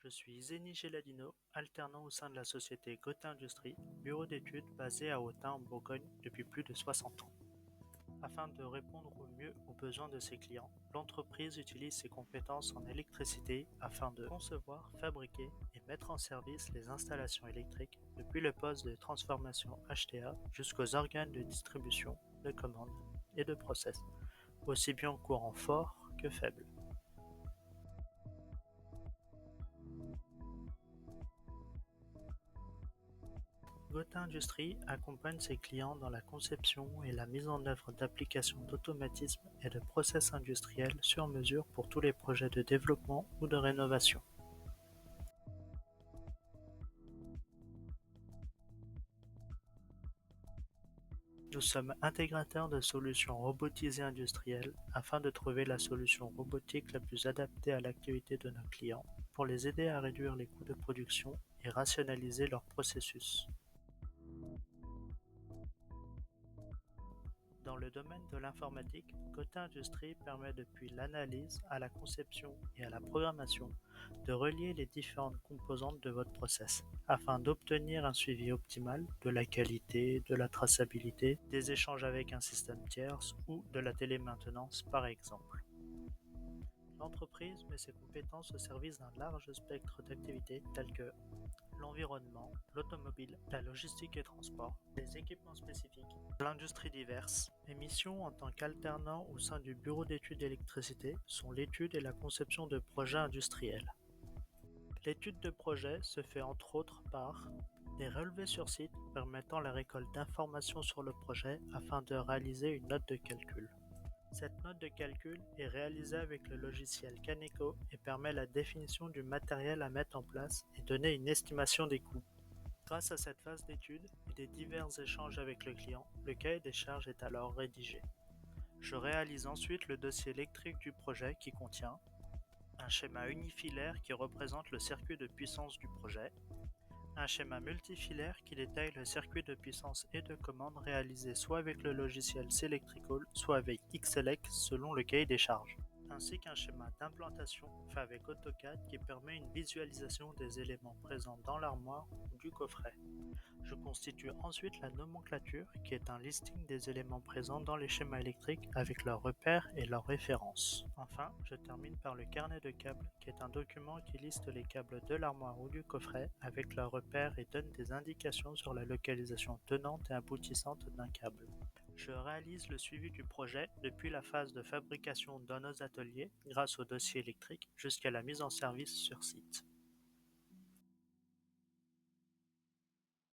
Je suis Zeni Geladino, alternant au sein de la société Gotha Industries, bureau d'études basé à Autun en Bourgogne depuis plus de 60 ans. Afin de répondre au mieux aux besoins de ses clients, l'entreprise utilise ses compétences en électricité afin de concevoir, fabriquer et mettre en service les installations électriques depuis le poste de transformation HTA jusqu'aux organes de distribution, de commande et de process, aussi bien en courant fort que faible. Gotha Industries accompagne ses clients dans la conception et la mise en œuvre d'applications d'automatisme et de process industriels sur mesure pour tous les projets de développement ou de rénovation. Nous sommes intégrateurs de solutions robotisées industrielles afin de trouver la solution robotique la plus adaptée à l'activité de nos clients pour les aider à réduire les coûts de production et rationaliser leurs processus. Dans le domaine de l'informatique, Gotha Industries permet depuis l'analyse à la conception et à la programmation de relier les différentes composantes de votre process afin d'obtenir un suivi optimal de la qualité, de la traçabilité, des échanges avec un système tierce ou de la télémaintenance par exemple. L'entreprise met ses compétences au service d'un large spectre d'activités telles que l'environnement, l'automobile, la logistique et transport, les équipements spécifiques, l'industrie diverse. Mes missions en tant qu'alternant au sein du bureau d'études d'électricité sont l'étude et la conception de projets industriels. L'étude de projet se fait entre autres par des relevés sur site permettant la récolte d'informations sur le projet afin de réaliser une note de calcul. Cette note de calcul est réalisée avec le logiciel Caneco et permet la définition du matériel à mettre en place et donner une estimation des coûts. Grâce à cette phase d'étude et des divers échanges avec le client, le cahier des charges est alors rédigé. Je réalise ensuite le dossier électrique du projet qui contient un schéma unifilaire qui représente le circuit de puissance du projet, un schéma multifilaire qui détaille le circuit de puissance et de commande réalisé soit avec le logiciel Selectrical, soit avec Xelec selon le cahier des charges, ainsi qu'un schéma d'implantation fait avec AutoCAD qui permet une visualisation des éléments présents dans l'armoire ou du coffret. Je constitue ensuite la nomenclature qui est un listing des éléments présents dans les schémas électriques avec leurs repères et leurs références. Enfin, je termine par le carnet de câbles qui est un document qui liste les câbles de l'armoire ou du coffret avec leurs repères et donne des indications sur la localisation tenante et aboutissante d'un câble. Je réalise le suivi du projet depuis la phase de fabrication dans nos ateliers grâce au dossier électrique jusqu'à la mise en service sur site.